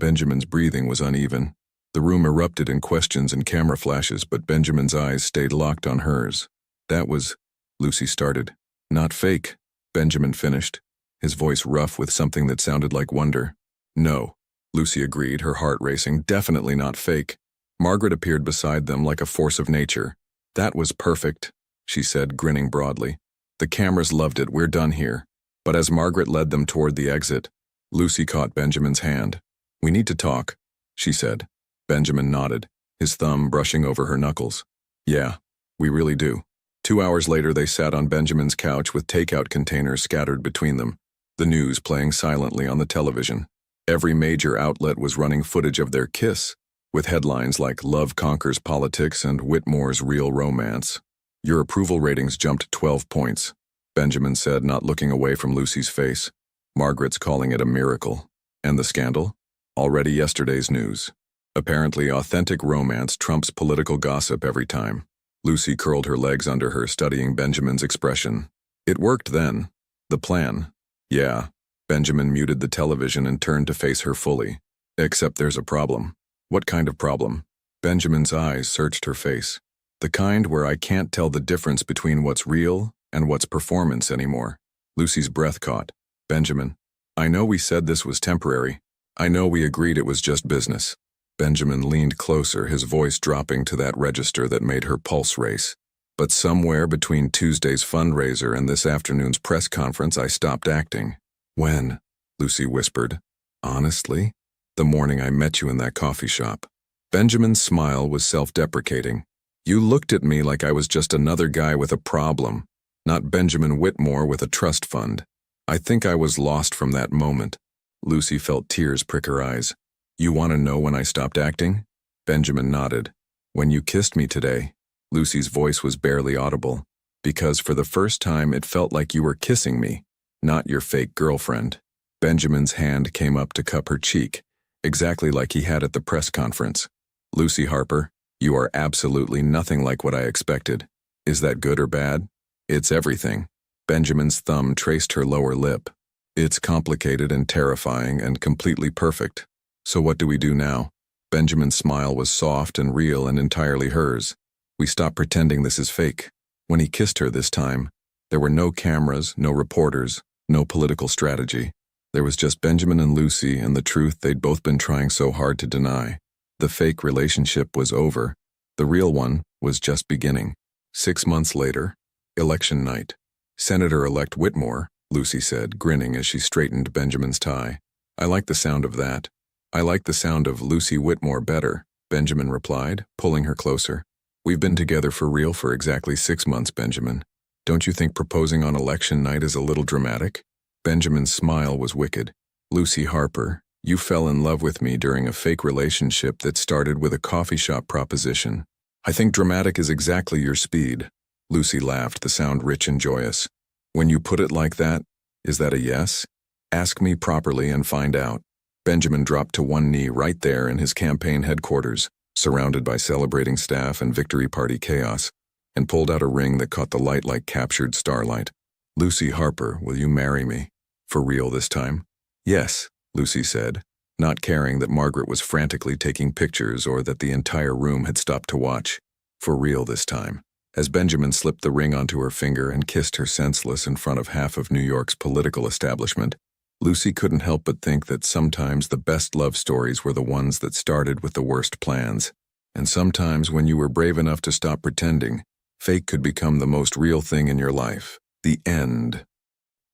Benjamin's breathing was uneven. The room erupted in questions and camera flashes, but Benjamin's eyes stayed locked on hers. That was, Lucy started. Not fake, Benjamin finished, his voice rough with something that sounded like wonder. No, Lucy agreed, her heart racing. Definitely not fake. Margaret appeared beside them like a force of nature. That was perfect, she said, grinning broadly. The cameras loved it. We're done here. But as Margaret led them toward the exit, Lucy caught Benjamin's hand. We need to talk, she said. Benjamin nodded, his thumb brushing over her knuckles. Yeah, we really do. 2 hours later, they sat on Benjamin's couch with takeout containers scattered between them, the news playing silently on the television. Every major outlet was running footage of their kiss, with headlines like Love Conquers Politics and Whitmore's Real Romance. Your approval ratings jumped 12 points, Benjamin said, not looking away from Lucy's face. Margaret's calling it a miracle. And the scandal? Already yesterday's news. Apparently, authentic romance trumps political gossip every time. Lucy curled her legs under her, studying Benjamin's expression. It worked then. The plan. Yeah. Benjamin muted the television and turned to face her fully. Except there's a problem. What kind of problem? Benjamin's eyes searched her face. The kind where I can't tell the difference between what's real and what's performance anymore. Lucy's breath caught. Benjamin, I know we said this was temporary. I know we agreed it was just business. Benjamin leaned closer, his voice dropping to that register that made her pulse race. But somewhere between Tuesday's fundraiser and this afternoon's press conference, I stopped acting. When? Lucy whispered. Honestly? The morning I met you in that coffee shop. Benjamin's smile was self-deprecating. You looked at me like I was just another guy with a problem, not Benjamin Whitmore with a trust fund. I think I was lost from that moment. Lucy felt tears prick her eyes. You want to know when I stopped acting? Benjamin nodded. When you kissed me today. Lucy's voice was barely audible, because for the first time it felt like you were kissing me, not your fake girlfriend. Benjamin's hand came up to cup her cheek, exactly like he had at the press conference. Lucy Harper, you are absolutely nothing like what I expected. Is that good or bad? It's everything. Benjamin's thumb traced her lower lip. It's complicated and terrifying and completely perfect. So what do we do now? Benjamin's smile was soft and real and entirely hers. We stop pretending this is fake. When he kissed her this time, there were no cameras, no reporters, no political strategy. There was just Benjamin and Lucy and the truth they'd both been trying so hard to deny. The fake relationship was over. The real one was just beginning. 6 months later, election night. Senator-elect Whitmore, Lucy said, grinning as she straightened Benjamin's tie. I like the sound of that. I like the sound of Lucy Whitmore better, Benjamin replied, pulling her closer. We've been together for real for exactly 6 months, Benjamin. Don't you think proposing on election night is a little dramatic? Benjamin's smile was wicked. Lucy Harper, you fell in love with me during a fake relationship that started with a coffee shop proposition. I think dramatic is exactly your speed. Lucy laughed, the sound rich and joyous. When you put it like that, is that a yes? Ask me properly and find out. Benjamin dropped to one knee right there in his campaign headquarters, surrounded by celebrating staff and victory party chaos, and pulled out a ring that caught the light like captured starlight. Lucy Harper, will you marry me? For real this time? Yes, Lucy said, not caring that Margaret was frantically taking pictures or that the entire room had stopped to watch. For real this time. As Benjamin slipped the ring onto her finger and kissed her senseless in front of half of New York's political establishment, Lucy couldn't help but think that sometimes the best love stories were the ones that started with the worst plans. And sometimes when you were brave enough to stop pretending, fake could become the most real thing in your life. The end.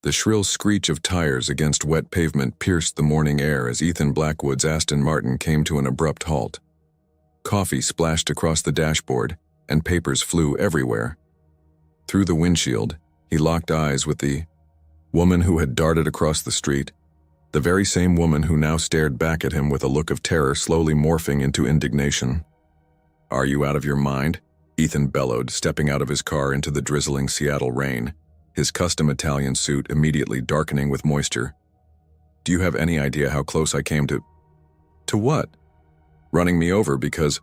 The shrill screech of tires against wet pavement pierced the morning air as Ethan Blackwood's Aston Martin came to an abrupt halt. Coffee splashed across the dashboard, and papers flew everywhere. Through the windshield, he locked eyes with the woman who had darted across the street, the very same woman who now stared back at him with a look of terror slowly morphing into indignation. Are you out of your mind? Ethan bellowed, stepping out of his car into the drizzling Seattle rain, his custom Italian suit immediately darkening with moisture. Do you have any idea how close I came to... To what? Running me over because...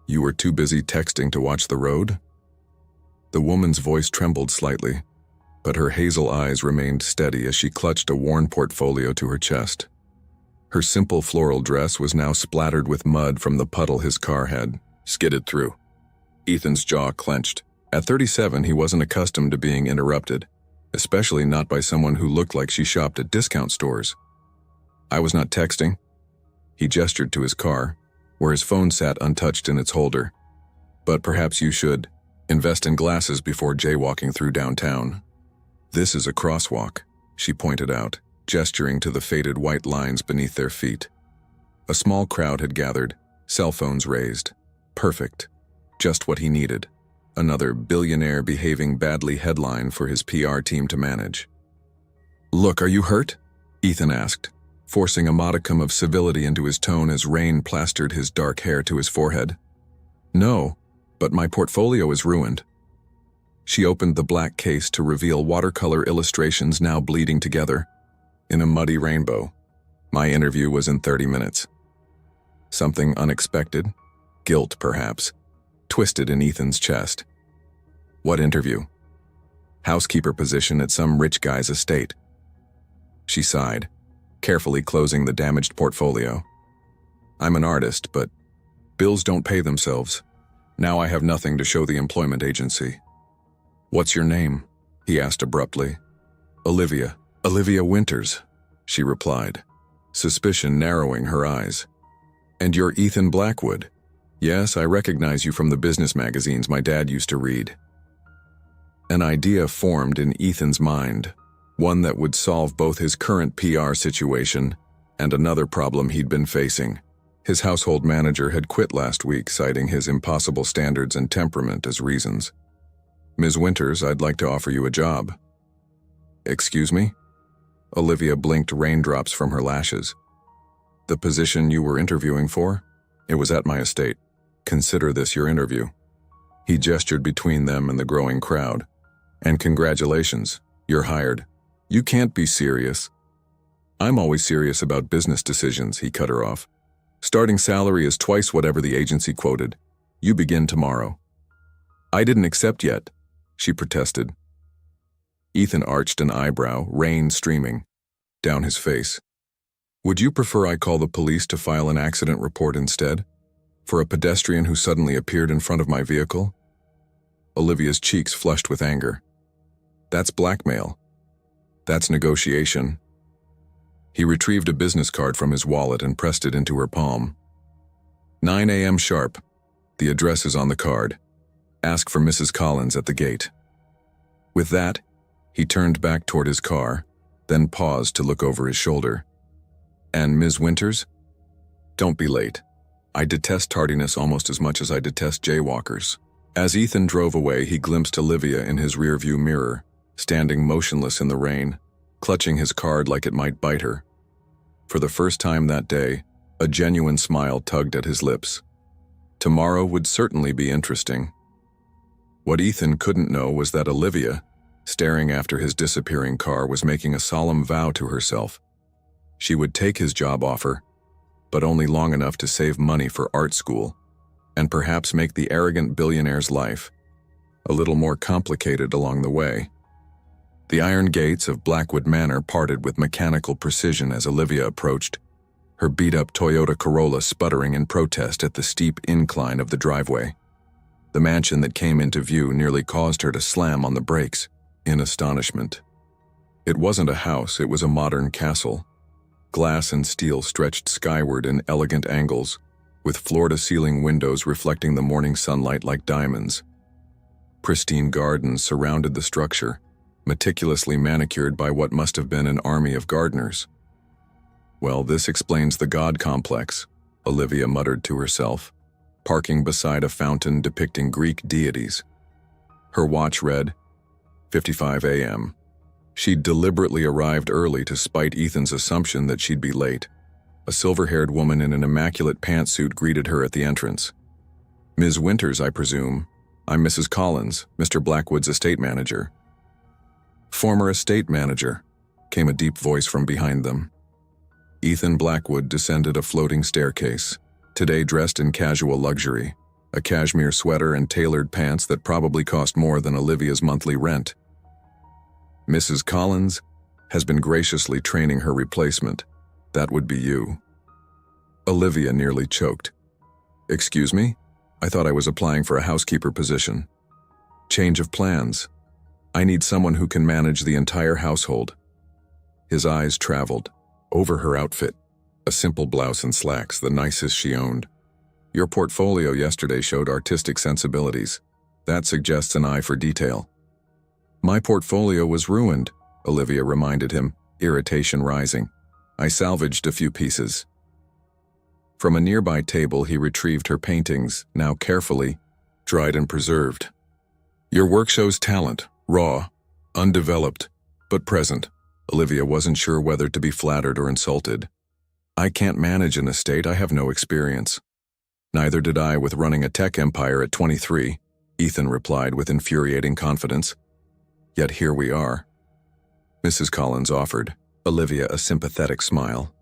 You were too busy texting to watch the road? The woman's voice trembled slightly, but her hazel eyes remained steady as she clutched a worn portfolio to her chest. Her simple floral dress was now splattered with mud from the puddle his car had skidded through. Ethan's jaw clenched. At 37, he wasn't accustomed to being interrupted, especially not by someone who looked like she shopped at discount stores. "I was not texting." He gestured to his car, where his phone sat untouched in its holder. "But perhaps you should invest in glasses before jaywalking through downtown." "This is a crosswalk," she pointed out, gesturing to the faded white lines beneath their feet. A small crowd had gathered, cell phones raised. Perfect. Just what he needed. Another billionaire behaving badly headline for his PR team to manage. "Look, are you hurt?" Ethan asked, forcing a modicum of civility into his tone as rain plastered his dark hair to his forehead. "No, but my portfolio is ruined." She opened the black case to reveal watercolor illustrations now bleeding together in a muddy rainbow. "My interview was in 30 minutes. Something unexpected, guilt perhaps, twisted in Ethan's chest. "What interview?" "Housekeeper position at some rich guy's estate." She sighed, carefully closing the damaged portfolio. "I'm an artist, but bills don't pay themselves. Now I have nothing to show the employment agency." "What's your name?" he asked abruptly. "Olivia. Olivia Winters," she replied, suspicion narrowing her eyes. "And you're Ethan Blackwood?" "Yes, I recognize you from the business magazines my dad used to read." An idea formed in Ethan's mind, one that would solve both his current PR situation and another problem he'd been facing. His household manager had quit last week, citing his impossible standards and temperament as reasons. "Ms. Winters, I'd like to offer you a job." "Excuse me?" Olivia blinked raindrops from her lashes. "The position you were interviewing for? It was at my estate. Consider this your interview." He gestured between them and the growing crowd. "And congratulations, you're hired." "You can't be serious." "I'm always serious about business decisions," he cut her off. "Starting salary is twice whatever the agency quoted. You begin tomorrow." "I didn't accept yet," she protested. Ethan arched an eyebrow, rain streaming down his face. "Would you prefer I call the police to file an accident report instead? For a pedestrian who suddenly appeared in front of my vehicle?" Olivia's cheeks flushed with anger. "That's blackmail. That's negotiation." He retrieved a business card from his wallet and pressed it into her palm. 9 a.m. sharp. The address is on the card. Ask for Mrs. Collins at the gate." With that, he turned back toward his car, then paused to look over his shoulder. "And Ms. Winters? Don't be late. I detest tardiness almost as much as I detest jaywalkers." As Ethan drove away, he glimpsed Olivia in his rearview mirror, standing motionless in the rain, clutching his card like it might bite her. For the first time that day, a genuine smile tugged at his lips. Tomorrow would certainly be interesting. What Ethan couldn't know was that Olivia, staring after his disappearing car, was making a solemn vow to herself. She would take his job offer, but only long enough to save money for art school, and perhaps make the arrogant billionaire's life a little more complicated along the way. The iron gates of Blackwood Manor parted with mechanical precision as Olivia approached, her beat-up Toyota Corolla sputtering in protest at the steep incline of the driveway. The mansion that came into view nearly caused her to slam on the brakes in astonishment. It wasn't a house, it was a modern castle. Glass and steel stretched skyward in elegant angles, with floor-to-ceiling windows reflecting the morning sunlight like diamonds. Pristine gardens surrounded the structure, meticulously manicured by what must have been an army of gardeners. "Well, this explains the god complex," Olivia muttered to herself, parking beside a fountain depicting Greek deities. Her watch read 55 a.m. She'd deliberately arrived early to spite Ethan's assumption that she'd be late. A silver-haired woman in an immaculate pantsuit greeted her at the entrance. "Ms. Winters, I presume. I'm Mrs. Collins, Mr. Blackwood's estate manager." "Former estate manager," came a deep voice from behind them. Ethan Blackwood descended a floating staircase, today dressed in casual luxury, a cashmere sweater and tailored pants that probably cost more than Olivia's monthly rent. "Mrs. Collins has been graciously training her replacement. That would be you." Olivia nearly choked. "Excuse me? I thought I was applying for a housekeeper position." "Change of plans. I need someone who can manage the entire household." His eyes traveled over her outfit, a simple blouse and slacks, the nicest she owned. "Your portfolio yesterday showed artistic sensibilities. That suggests an eye for detail." "My portfolio was ruined," Olivia reminded him, irritation rising. "I salvaged a few pieces." From a nearby table he retrieved her paintings, now carefully dried and preserved. "Your work shows talent, raw, undeveloped, but present." Olivia wasn't sure whether to be flattered or insulted. "I can't manage an estate, I have no experience." "Neither did I with running a tech empire at 23, Ethan replied with infuriating confidence. "Yet here we are." Mrs. Collins offered Olivia a sympathetic smile.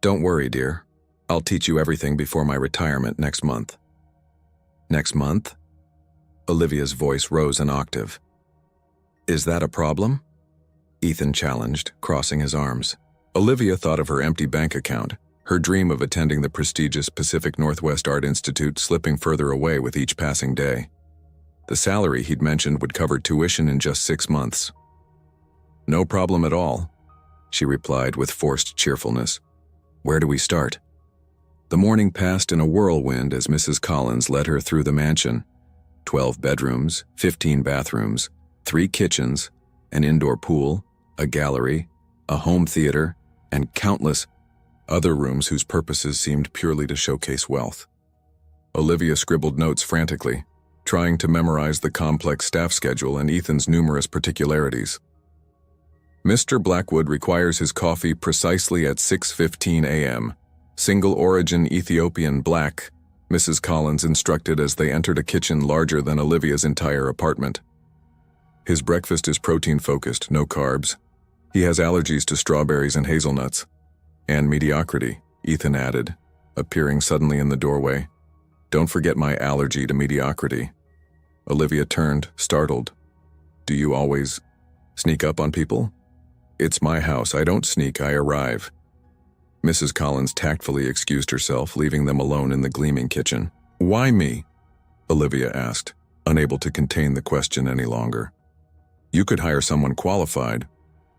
"Don't worry, dear. I'll teach you everything before my retirement next month." "Next month?" Olivia's voice rose an octave. "Is that a problem?" Ethan challenged, crossing his arms. Olivia thought of her empty bank account, her dream of attending the prestigious Pacific Northwest Art Institute slipping further away with each passing day. The salary he'd mentioned would cover tuition in just 6 months. "No problem at all," she replied with forced cheerfulness. "Where do we start?" The morning passed in a whirlwind as Mrs. Collins led her through the mansion. 12 bedrooms, 15 bathrooms, 3 kitchens, an indoor pool, a gallery, a home theater, and countless other rooms whose purposes seemed purely to showcase wealth. Olivia scribbled notes frantically, trying to memorize the complex staff schedule and Ethan's numerous particularities. "Mr. Blackwood requires his coffee precisely at 6:15 a.m. Single origin Ethiopian black," Mrs. Collins instructed as they entered a kitchen larger than Olivia's entire apartment. "His breakfast is protein-focused, no carbs. He has allergies to strawberries and hazelnuts." "And mediocrity," Ethan added, appearing suddenly in the doorway. "Don't forget my allergy to mediocrity." Olivia turned, startled. "Do you always sneak up on people?" "It's my house. I don't sneak, I arrive." Mrs. Collins tactfully excused herself, leaving them alone in the gleaming kitchen. "Why me?" Olivia asked, unable to contain the question any longer. "You could hire someone qualified,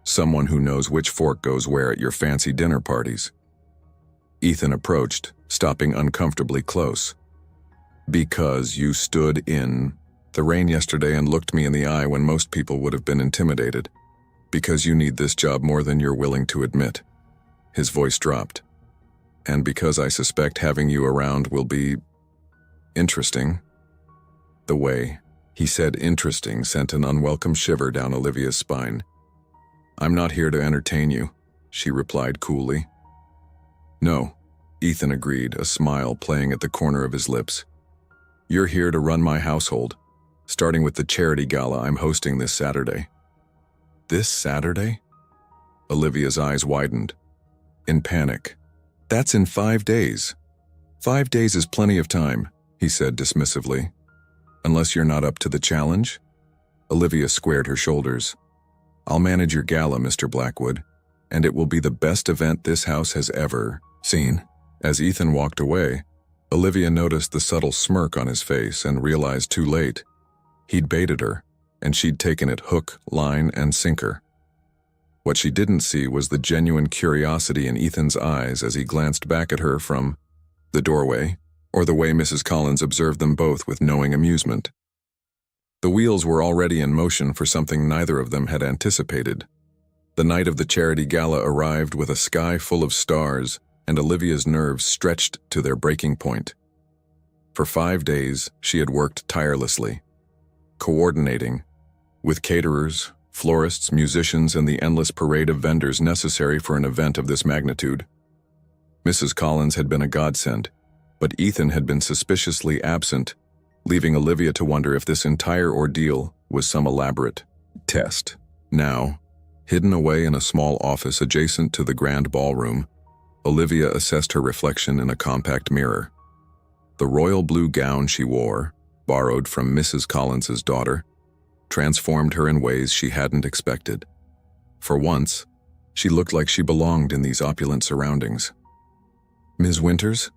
someone who knows which fork goes where at your fancy dinner parties." Ethan approached, stopping uncomfortably close. "Because you stood in the rain yesterday and looked me in the eye when most people would have been intimidated. Because you need this job more than you're willing to admit." His voice dropped. "And because I suspect having you around will be interesting." The way he said interesting sent an unwelcome shiver down Olivia's spine. "I'm not here to entertain you," she replied coolly. "No," Ethan agreed, a smile playing at the corner of his lips. "You're here to run my household, starting with the charity gala I'm hosting this Saturday." "This Saturday?" Olivia's eyes widened. In panic. "That's in 5 days. 5 days is plenty of time," he said dismissively. "Unless you're not up to the challenge?" Olivia squared her shoulders. "I'll manage your gala, Mr. Blackwood, and it will be the best event this house has ever seen." As Ethan walked away, Olivia noticed the subtle smirk on his face and realized too late. He'd baited her, and she'd taken it hook, line, and sinker. What she didn't see was the genuine curiosity in Ethan's eyes as he glanced back at her from the doorway, or the way Mrs. Collins observed them both with knowing amusement. The wheels were already in motion for something neither of them had anticipated. The night of the charity gala arrived with a sky full of stars, and Olivia's nerves stretched to their breaking point. For 5 days, she had worked tirelessly, coordinating with caterers, florists, musicians, and the endless parade of vendors necessary for an event of this magnitude. Mrs. Collins had been a godsend, but Ethan had been suspiciously absent, leaving Olivia to wonder if this entire ordeal was some elaborate test. Now, hidden away in a small office adjacent to the grand ballroom, Olivia assessed her reflection in a compact mirror. The royal blue gown she wore, borrowed from Mrs. Collins's daughter, transformed her in ways she hadn't expected. For once, she looked like she belonged in these opulent surroundings. Ms. Winters?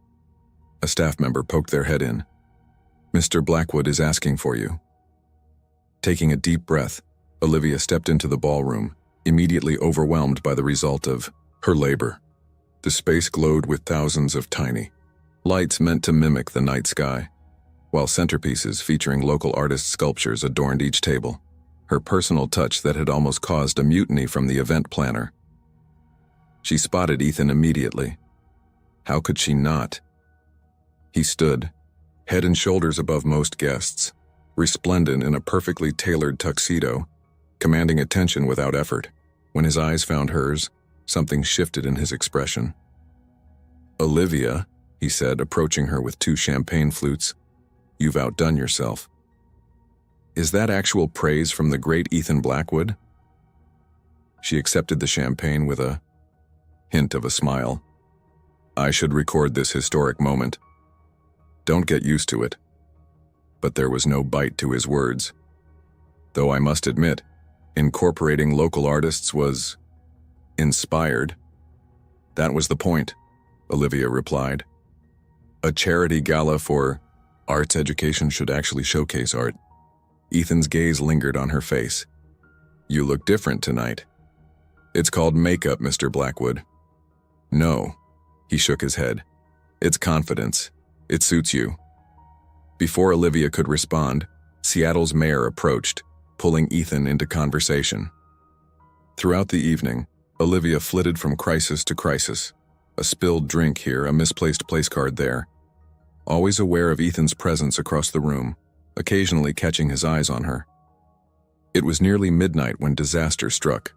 A staff member poked their head in. Mr. Blackwood is asking for you. Taking a deep breath, Olivia stepped into the ballroom, immediately overwhelmed by the result of her labor. The space glowed with thousands of tiny lights meant to mimic the night sky, while centerpieces featuring local artist sculptures adorned each table, her personal touch that had almost caused a mutiny from the event planner. She spotted Ethan immediately. How could she not? He stood, head and shoulders above most guests, resplendent in a perfectly tailored tuxedo, commanding attention without effort. When his eyes found hers, something shifted in his expression. "Olivia," he said, approaching her with 2 champagne flutes, "you've outdone yourself." Is that actual praise from the great Ethan Blackwood? She accepted the champagne with a hint of a smile. I should record this historic moment. Don't get used to it. But there was no bite to his words. Though I must admit, incorporating local artists was inspired. That was the point, Olivia replied. A charity gala for arts education should actually showcase art. Ethan's gaze lingered on her face. You look different tonight. It's called makeup, Mr. Blackwood. No, he shook his head. It's confidence. It suits you. Before Olivia could respond, Seattle's mayor approached, pulling Ethan into conversation. Throughout the evening, Olivia flitted from crisis to crisis. A spilled drink here, a misplaced place card there. Always aware of Ethan's presence across the room, occasionally catching his eyes on her. It was nearly midnight when disaster struck.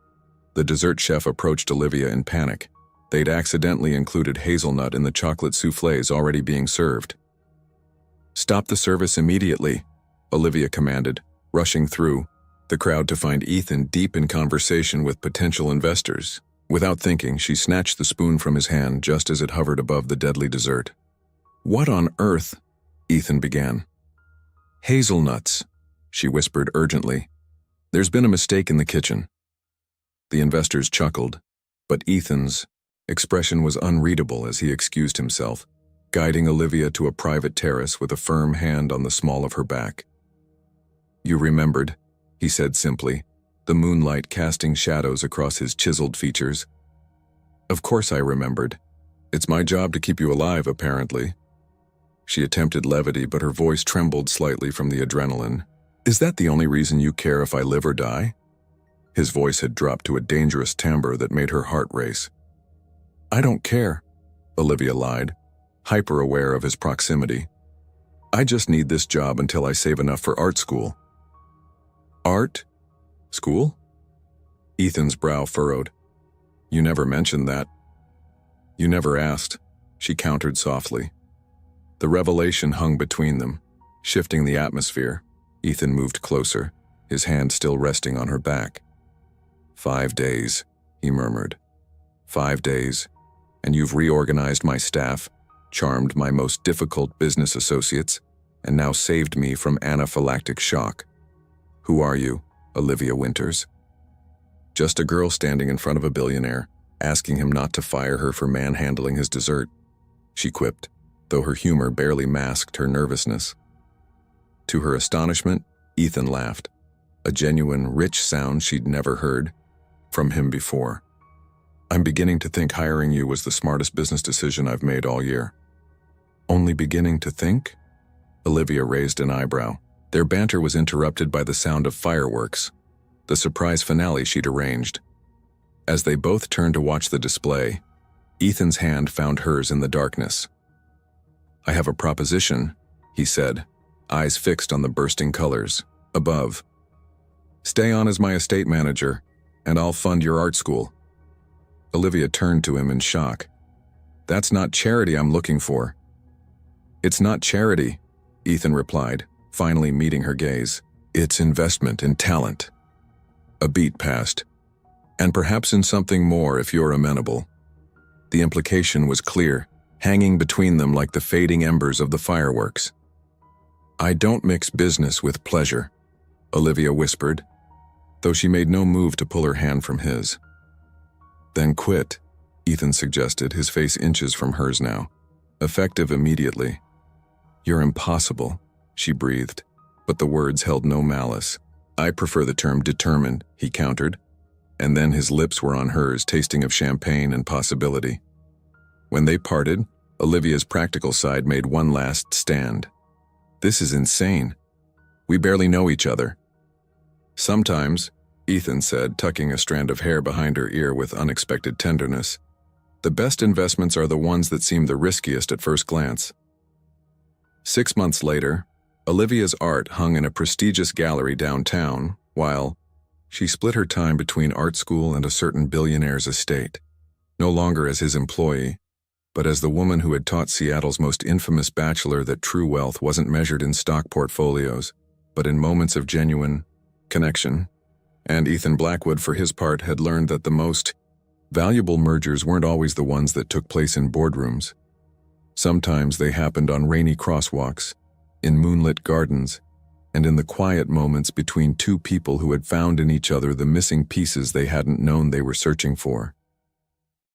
The dessert chef approached Olivia in panic. They'd accidentally included hazelnut in the chocolate soufflés already being served. Stop the service immediately, Olivia commanded, rushing through the crowd to find Ethan deep in conversation with potential investors. Without thinking, she snatched the spoon from his hand just as it hovered above the deadly dessert. What on earth? Ethan began. Hazelnuts, she whispered urgently. There's been a mistake in the kitchen. The investors chuckled, but Ethan's expression was unreadable as he excused himself, guiding Olivia to a private terrace with a firm hand on the small of her back. You remembered, he said simply, the moonlight casting shadows across his chiseled features. Of course I remembered. It's my job to keep you alive, apparently. She attempted levity, but her voice trembled slightly from the adrenaline. Is that the only reason you care if I live or die? His voice had dropped to a dangerous timbre that made her heart race. I don't care, Olivia lied, hyper-aware of his proximity. I just need this job until I save enough for art school. Art? School? Ethan's brow furrowed. You never mentioned that. You never asked, she countered softly. The revelation hung between them, shifting the atmosphere. Ethan moved closer, his hand still resting on her back. 5 days, he murmured. 5 days, and you've reorganized my staff, charmed my most difficult business associates, and now saved me from anaphylactic shock. Who are you, Olivia Winters? Just a girl standing in front of a billionaire, asking him not to fire her for manhandling his dessert, she quipped, though her humor barely masked her nervousness. To her astonishment, Ethan laughed, a genuine, rich sound she'd never heard from him before. I'm beginning to think hiring you was the smartest business decision I've made all year. Only beginning to think? Olivia raised an eyebrow. Their banter was interrupted by the sound of fireworks, the surprise finale she'd arranged. As they both turned to watch the display, Ethan's hand found hers in the darkness. I have a proposition, he said, eyes fixed on the bursting colors. Above. Stay on as my estate manager, and I'll fund your art school. Olivia turned to him in shock. That's not charity I'm looking for. It's not charity, Ethan replied, finally meeting her gaze. It's investment in talent. A beat passed. And perhaps in something more if you're amenable. The implication was clear, hanging between them like the fading embers of the fireworks. I don't mix business with pleasure, Olivia whispered, though she made no move to pull her hand from his. Then quit, Ethan suggested, his face inches from hers now. Effective immediately. "You're impossible," she breathed, but the words held no malice. "I prefer the term determined," he countered, and then his lips were on hers, tasting of champagne and possibility. When they parted, Olivia's practical side made one last stand. "This is insane. We barely know each other." "Sometimes," Ethan said, tucking a strand of hair behind her ear with unexpected tenderness, "the best investments are the ones that seem the riskiest at first glance." 6 months later, Olivia's art hung in a prestigious gallery downtown, while she split her time between art school and a certain billionaire's estate, no longer as his employee, but as the woman who had taught Seattle's most infamous bachelor that true wealth wasn't measured in stock portfolios, but in moments of genuine connection. And Ethan Blackwood, for his part, had learned that the most valuable mergers weren't always the ones that took place in boardrooms. Sometimes they happened on rainy crosswalks, in moonlit gardens, and in the quiet moments between two people who had found in each other the missing pieces they hadn't known they were searching for.